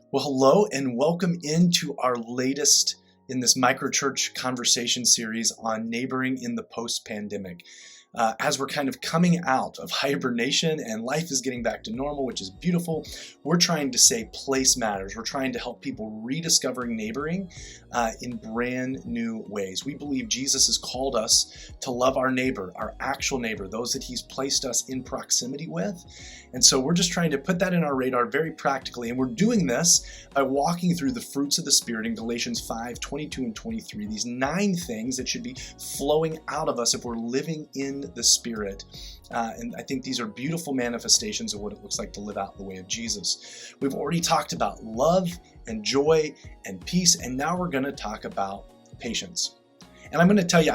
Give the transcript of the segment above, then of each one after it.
Well, hello and welcome into our latest in this Microchurch conversation series on neighboring in the post-pandemic. As we're kind of coming out of hibernation and life is getting back to normal, which is beautiful, we're trying to say place matters. We're trying to help people rediscovering neighboring in brand new ways. We believe Jesus has called us to love our neighbor, our actual neighbor, those that he's placed us in proximity with. And so we're just trying to put that in our radar very practically. And we're doing this by walking through the fruits of the Spirit in Galatians 5, 22 and 23, these 9 things that should be flowing out of us if we're living in the Spirit. And I think these are beautiful manifestations of what it looks like to live out the way of Jesus. We've already talked about love and joy and peace, and now we're going to talk about patience. And I'm going to tell you,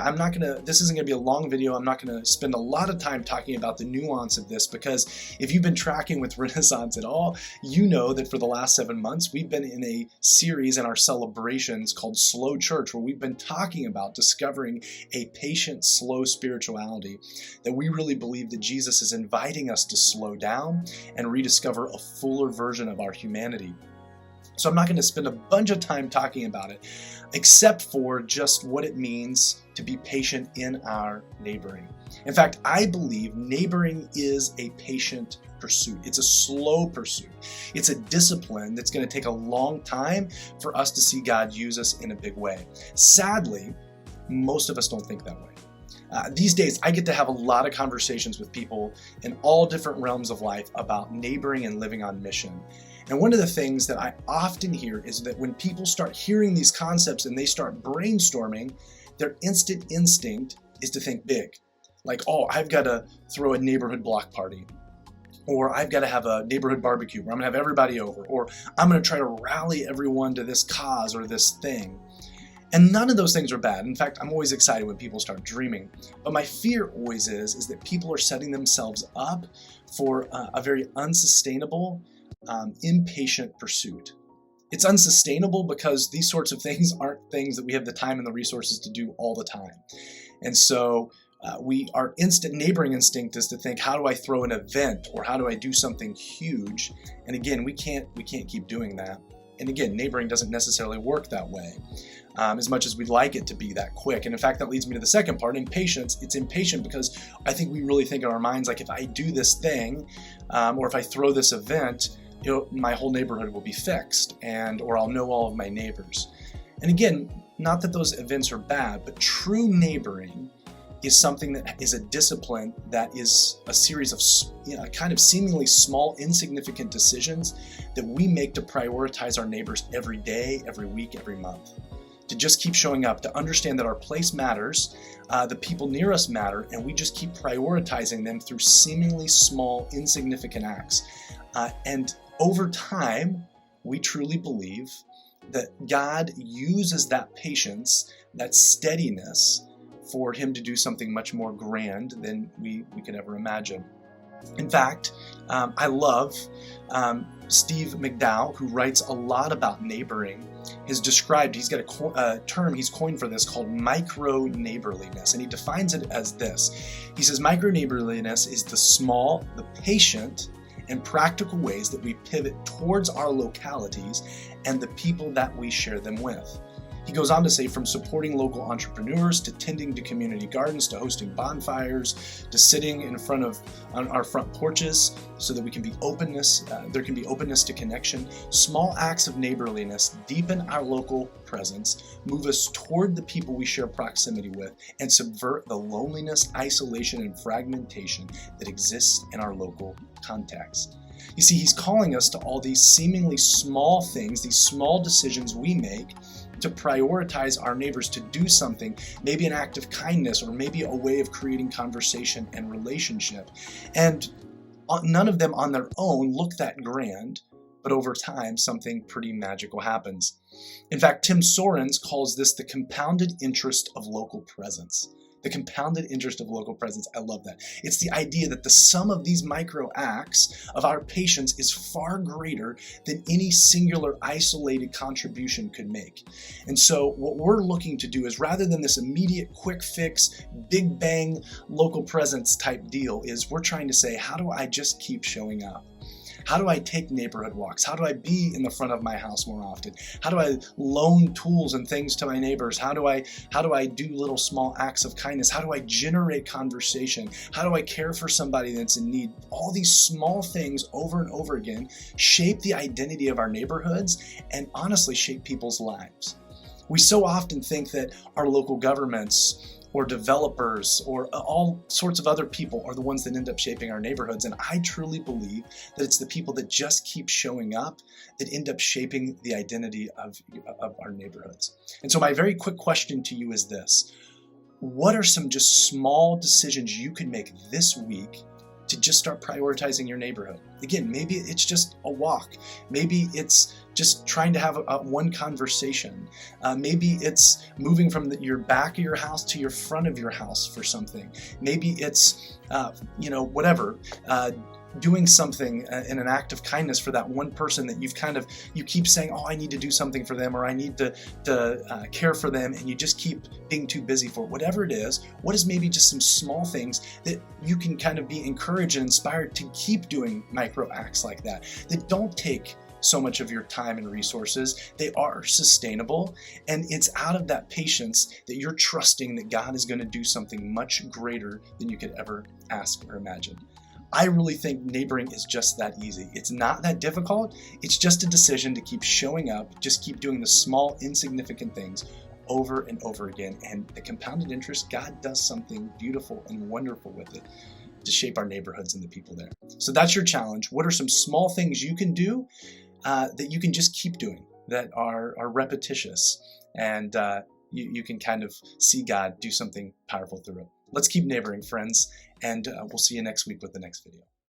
this isn't going to be a long video. I'm not going to spend a lot of time talking about the nuance of this, because if you've been tracking with Renaissance at all, you know that for the last 7 months, we've been in a series in our celebrations called Slow Church, where we've been talking about discovering a patient, slow spirituality, that we really believe that Jesus is inviting us to slow down and rediscover a fuller version of our humanity. So I'm not going to spend a bunch of time talking about it, except for just what it means to be patient in our neighboring. In fact, I believe neighboring is a patient pursuit. It's a slow pursuit. It's a discipline that's going to take a long time for us to see God use us in a big way. Sadly, most of us don't think that way. These days, I get to have a lot of conversations with people in all different realms of life about neighboring and living on mission. And one of the things that I often hear is that when people start hearing these concepts and they start brainstorming, their instant instinct is to think big. Like, oh, I've got to throw a neighborhood block party. Or I've got to have a neighborhood barbecue where I'm going to have everybody over. Or I'm going to try to rally everyone to this cause or this thing. And none of those things are bad. In fact, I'm always excited when people start dreaming. But my fear always is that people are setting themselves up for a very unsustainable, impatient pursuit. It's unsustainable because these sorts of things aren't things that we have the time and the resources to do all the time. And so our instant neighboring instinct is to think, how do I throw an event or how do I do something huge? And again, we can't keep doing that. And again, neighboring doesn't necessarily work that way, as much as we'd like it to be that quick. And in fact, that leads me to the second part, impatience. It's impatient because I think we really think in our minds, like, if I do this thing, or if I throw this event, my whole neighborhood will be fixed, or I'll know all of my neighbors. And again, not that those events are bad, but true neighboring is something that is a discipline that is a series of kind of seemingly small, insignificant decisions that we make to prioritize our neighbors every day, every week, every month. To just keep showing up, to understand that our place matters, the people near us matter, and we just keep prioritizing them through seemingly small, insignificant acts. And over time, we truly believe that God uses that patience, that steadiness, for him to do something much more grand than we could ever imagine. In fact, I love Steve McDowell, who writes a lot about neighboring, he's got a term he's coined for this called micro-neighborliness, and he defines it as this. He says, micro-neighborliness is the small, the patient, and practical ways that we pivot towards our localities and the people that we share them with. He goes on to say, from supporting local entrepreneurs to tending to community gardens to hosting bonfires to sitting on our front porches so that we can be there can be openness to connection. Small acts of neighborliness deepen our local presence, move us toward the people we share proximity with, and subvert the loneliness, isolation, and fragmentation that exists in our local context. You see, he's calling us to all these seemingly small things, these small decisions we make to prioritize our neighbors, to do something, maybe an act of kindness, or maybe a way of creating conversation and relationship. And none of them on their own look that grand, but over time, something pretty magical happens. In fact, Tim Sorens calls this the compounded interest of local presence. The compounded interest of local presence. I love that. It's the idea that the sum of these micro acts of our patience is far greater than any singular isolated contribution could make. And so what we're looking to do is, rather than this immediate quick fix, big bang local presence type deal, is we're trying to say, how do I just keep showing up? How do I take neighborhood walks? How do I be in the front of my house more often? How do I loan tools and things to my neighbors? How do I do little small acts of kindness? How do I generate conversation? How do I care for somebody that's in need? All these small things over and over again shape the identity of our neighborhoods and honestly shape people's lives. We so often think that our local governments or developers or all sorts of other people are the ones that end up shaping our neighborhoods. And I truly believe that it's the people that just keep showing up that end up shaping the identity of our neighborhoods. And so my very quick question to you is this: what are some just small decisions you can make this week to just start prioritizing your neighborhood? Again, maybe it's just a walk. Maybe it's just trying to have one conversation. Maybe it's moving from your back of your house to your front of your house for something. Maybe it's, whatever. Doing something in an act of kindness for that one person that you keep saying, oh, I need to do something for them, or I need to care for them, and you just keep being too busy for it. Whatever it is, what is maybe just some small things that you can kind of be encouraged and inspired to keep doing micro acts like that don't take so much of your time and resources. They are sustainable, and it's out of that patience that you're trusting that God is going to do something much greater than you could ever ask or imagine. I really think neighboring is just that easy. It's not that difficult. It's just a decision to keep showing up, just keep doing the small, insignificant things over and over again. And the compounded interest, God does something beautiful and wonderful with it to shape our neighborhoods and the people there. So that's your challenge. What are some small things you can do that you can just keep doing that are repetitious, and you can kind of see God do something powerful through it? Let's keep neighboring, friends, and we'll see you next week with the next video.